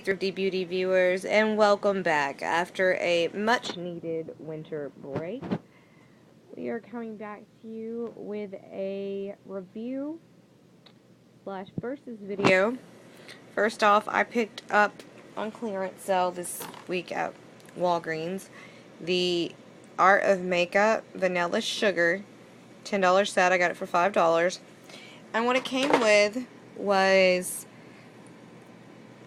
Thrifty Beauty viewers, and welcome back. After a much needed winter break, we are coming back to you with a review slash versus video. First off, I picked up on clearance sale this week at Walgreens the Art of Makeup Vanilla Sugar $10 set. I got it for $5. And what it came with was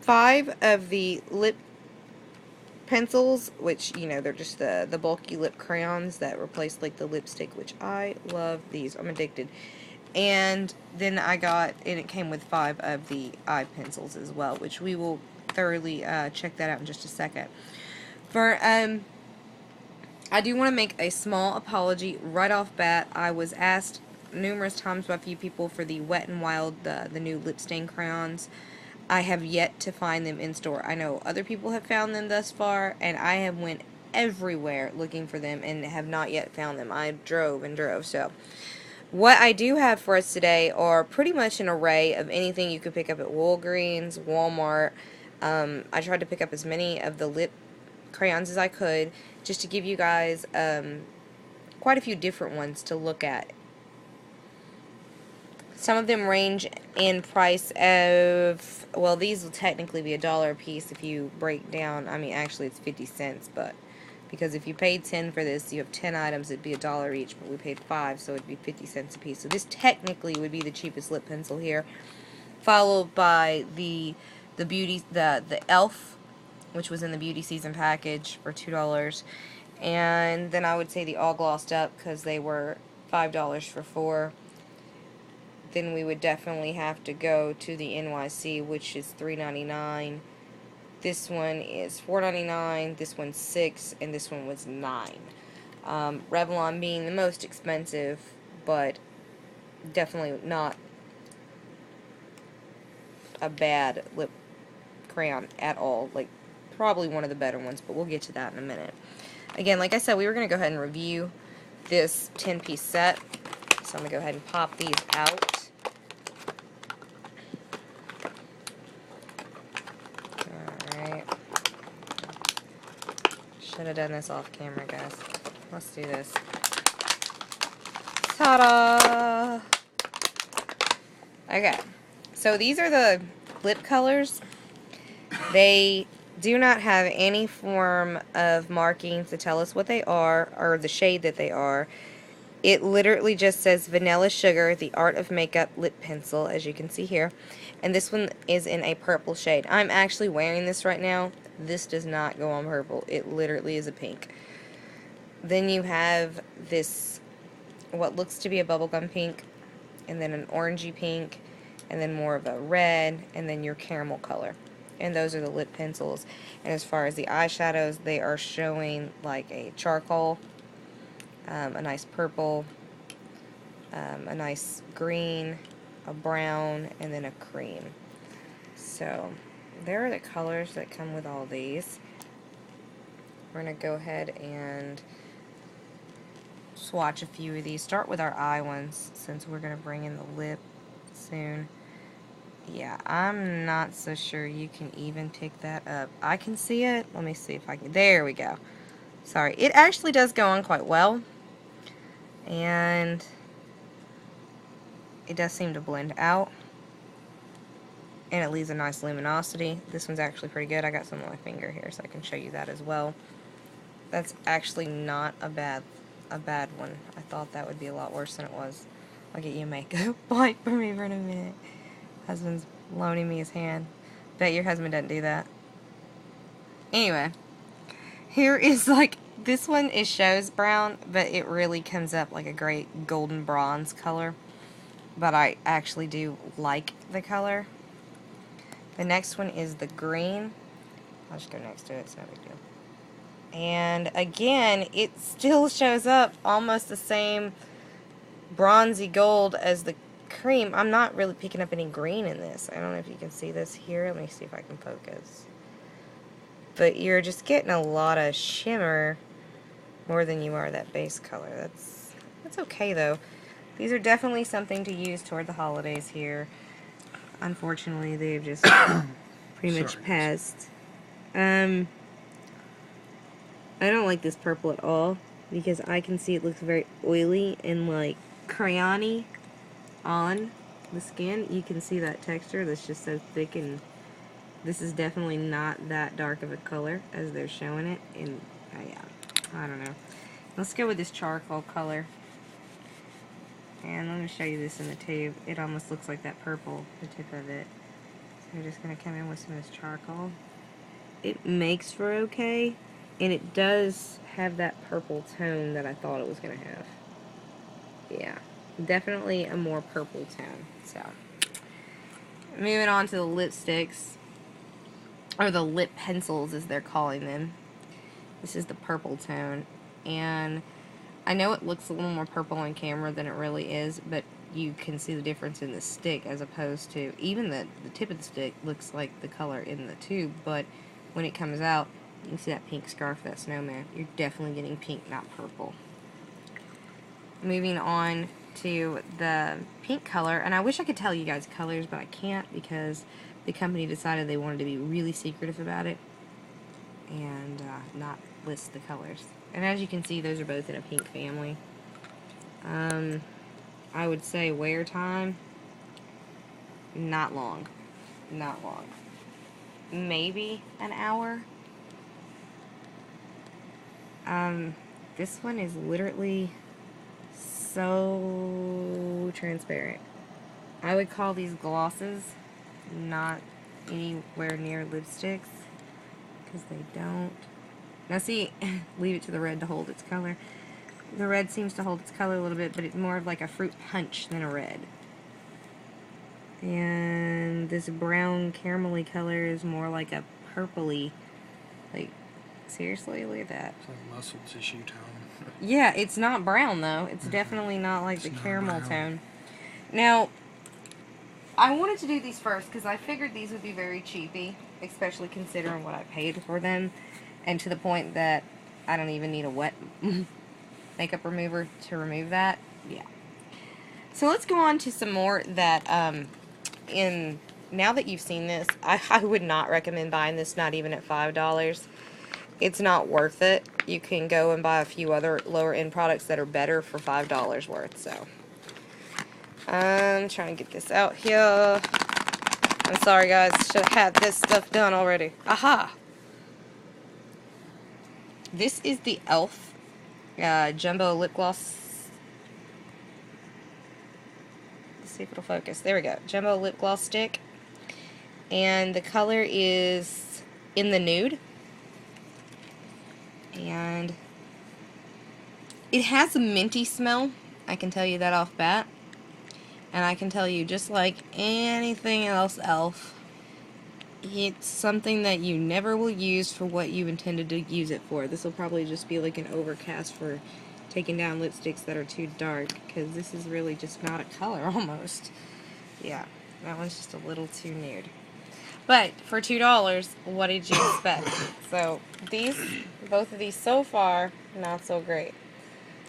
5 of the lip pencils, which, you know, they're just the bulky lip crayons that replace, like, the lipstick, which I love these. I'm addicted. And then and it came with 5 of the eye pencils as well, which we will thoroughly check that out in just a second. I do want to make a small apology right off bat. I was asked numerous times by a few people for the Wet n Wild, the new lip stain crayons. I have yet to find them in store. I know other people have found them thus far, and I have went everywhere looking for them and have not yet found them. I drove and drove. So what I do have for us today are pretty much an array of anything you could pick up at Walgreens, Walmart. I tried to pick up as many of the lip crayons as I could, just to give you guys quite a few different ones to look at. Some of them range in price of, well, these will technically be $1 a piece if you break down. I mean, actually it's 50 cents, but because if you paid 10 for this, you have 10 items, it'd be $1 each, but we paid 5, so it'd be 50 cents a piece. So this technically would be the cheapest lip pencil here, followed by the Elf, which was in the beauty season package for $2. And then I would say the All Glossed Up, because they were $5 for 4. Then we would definitely have to go to the NYC, which is $3.99. This one is $4.99. This one's $6, and this one was $9. Revlon being the most expensive, but definitely not a bad lip crayon at all. Like, probably one of the better ones, but we'll get to that in a minute. Again, like I said, we were going to go ahead and review this 10-piece set. So I'm going to go ahead and pop these out. Alright. Should have done this off camera, guys. Let's do this. Ta-da! Okay. So these are the lip colors. They do not have any form of markings to tell us what they are or the shade that they are. It literally just says Vanilla Sugar, the Art of Makeup Lip Pencil, as you can see here. And this one is in a purple shade. I'm actually wearing this right now. This does not go on purple. It literally is a pink. Then you have this, what looks to be a bubblegum pink, and then an orangey pink, and then more of a red, and then your caramel color. And those are the lip pencils. And as far as the eyeshadows, they are showing like a charcoal, a nice purple, a nice green, a brown, and then a cream. So there are the colors that come with all these. We're going to go ahead and swatch a few of these. Start with our eye ones, since we're going to bring in the lip soon. Yeah, I'm not so sure you can even pick that up. I can see it. Let me see if I can. There we go. Sorry. It actually does go on quite well. And it does seem to blend out. And it leaves a nice luminosity. This one's actually pretty good. I got some on my finger here, so I can show you that as well. That's actually not a bad one. I thought that would be a lot worse than it was. I'll get you a makeup wipe for me for in a minute. Husband's loaning me his hand. Bet your husband doesn't do that. Anyway, here is, like, this one, it shows brown, but it really comes up like a great golden bronze color. But I actually do like the color. The next one is the green. I'll just go next to it, it's no big deal. And again, it still shows up almost the same bronzy gold as the cream. I'm not really picking up any green in this. I don't know if you can see this here. Let me see if I can focus. But you're just getting a lot of shimmer more than you are that base color. That's okay though. These are definitely something to use toward the holidays here. Unfortunately, they've just pretty much passed. I don't like this purple at all because I can see it looks very oily and like crayon-y on the skin. You can see that texture that's just so thick, and this is definitely not that dark of a color as they're showing it. And yeah, I don't know. Let's go with this charcoal color. And let me show you this in the tube. It almost looks like that purple, the tip of it. So we're just going to come in with some of this charcoal. It makes for okay, and it does have that purple tone that I thought it was going to have. Yeah, definitely a more purple tone. So, moving on to the lipsticks, or the lip pencils as they're calling them. This is the purple tone, and I know it looks a little more purple on camera than it really is, but you can see the difference in the stick as opposed to, even the tip of the stick looks like the color in the tube, but when it comes out, you can see that pink scarf, that snowman. You're definitely getting pink, not purple. Moving on to the pink color, and I wish I could tell you guys colors, but I can't because the company decided they wanted to be really secretive about it and not list the colors. And as you can see, those are both in a pink family. I would say wear time, not long. Not long. Maybe an hour. This one is literally so transparent. I would call these glosses, not anywhere near lipsticks, because they don't. Now see, leave it to the red to hold its color. The red seems to hold its color a little bit, but it's more of like a fruit punch than a red. And this brown caramelly color is more like a purpley. Like, seriously, look at that. It's like muscle tissue tone. Yeah, it's not brown though. It's definitely not like the caramel tone. Now, I wanted to do these first because I figured these would be very cheapy, especially considering what I paid for them, and to the point that I don't even need a wet makeup remover to remove that. Yeah. So let's go on to some more that, now that you've seen this, I would not recommend buying this, not even at $5. It's not worth it. You can go and buy a few other lower end products that are better for $5 worth, so. I'm trying to get this out here. I'm sorry guys, should have had this stuff done already. Aha! This is the e.l.f. Jumbo Lip Gloss. Let's see if it'll focus. There we go. Jumbo Lip Gloss Stick. And the color is in the nude. And it has a minty smell. I can tell you that off bat. And I can tell you, just like anything else e.l.f., it's something that you never will use for what you intended to use it for. This will probably just be like an overcast for taking down lipsticks that are too dark, because this is really just not a color almost. Yeah, that one's just a little too nude. But for $2, what did you expect? So these, both of these so far, not so great.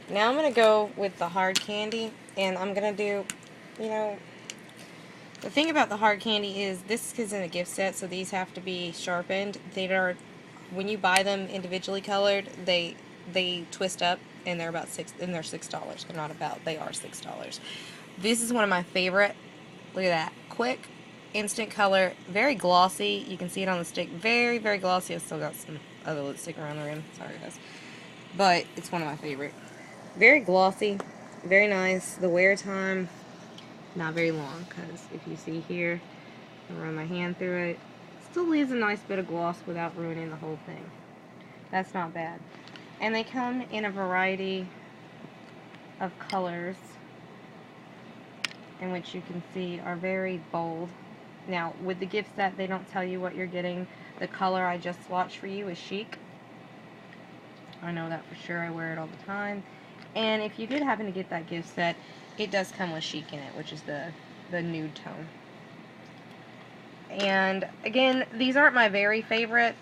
Now I'm going to go with the hard candy, and I'm going to do, you know, the thing about the hard candy is this is in a gift set, so these have to be sharpened. They are, when you buy them individually colored, they twist up, and they're about $6. They're not about, they are $6. This is one of my favorite. Look at that, quick, instant color, very glossy. You can see it on the stick, very, very glossy. I still got some other lipstick around the rim. Sorry guys, but it's one of my favorite. Very glossy, very nice. The wear time, not very long, because if you see here, I run my hand through it, still leaves a nice bit of gloss without ruining the whole thing. That's not bad. And they come in a variety of colors, in which you can see are very bold. Now, with the gift set, they don't tell you what you're getting. The color I just swatched for you is Chic. I know that for sure. I wear it all the time. And if you did happen to get that gift set, it does come with Chic in it, which is the nude tone. And again, these aren't my very favorite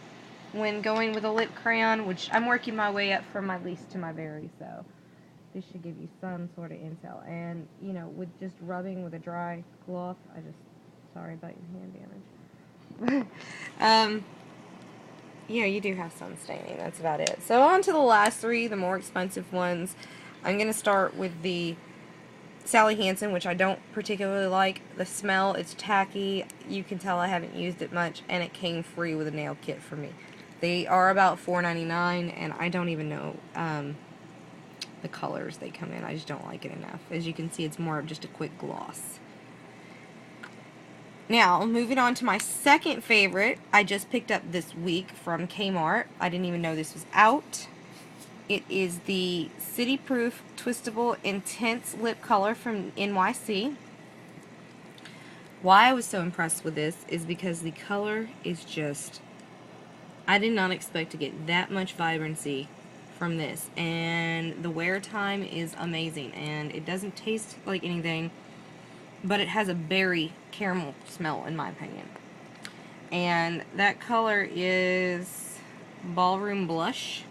when going with a lip crayon, which I'm working my way up from my least to my very, so this should give you some sort of intel. And, you know, with just rubbing with a dry cloth, sorry about your hand damage. Yeah, you do have some staining. That's about it. So on to the last three, the more expensive ones. I'm going to start with the Sally Hansen, which I don't particularly like. The smell, it's tacky. You can tell I haven't used it much, and it came free with a nail kit for me. They are about $4.99, and I don't even know the colors they come in. I just don't like it enough. As you can see, it's more of just a quick gloss. Now, moving on to my second favorite, I just picked up this week from Kmart. I didn't even know this was out. It is the City Proof Twistable Intense Lip Color from NYC. Why I was so impressed with this is because the color is just... I did not expect to get that much vibrancy from this. And the wear time is amazing. And it doesn't taste like anything, but it has a berry caramel smell, in my opinion. And that color is Ballroom Blush.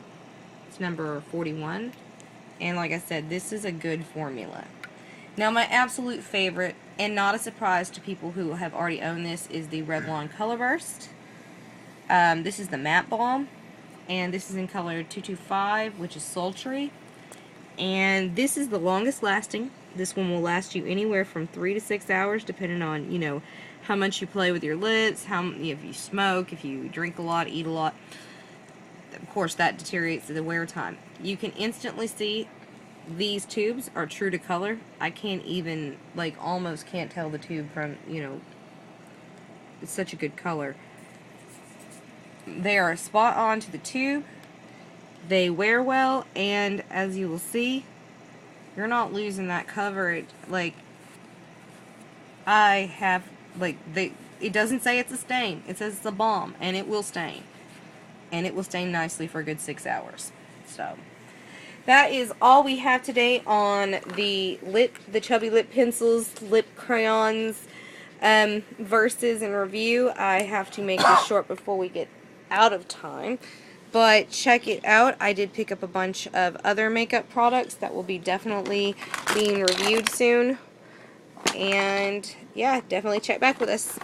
It's number 41. And like I said, this is a good formula. Now, my absolute favorite, and not a surprise to people who have already owned this, is the Revlon Color Burst. This is the Matte Balm. And this is in color 225, which is sultry. And this is the longest lasting. This one will last you anywhere from 3 to 6 hours, depending on, you know, how much you play with your lips, if you smoke, if you drink a lot, eat a lot. Of course, that deteriorates the wear time. You can instantly see these tubes are true to color. I can't even, like, almost can't tell the tube from, you know, it's such a good color. They are spot on to the tube. They wear well, and as you will see, you're not losing that coverage. Like, I have, like, it doesn't say it's a stain. It says it's a balm, and it will stain. And it will stain nicely for a good 6 hours. So, that is all we have today on the Chubby Lip Pencils, lip crayons, verses and review. I have to make this short before we get out of time. But check it out. I did pick up a bunch of other makeup products that will be definitely being reviewed soon. And yeah, definitely check back with us.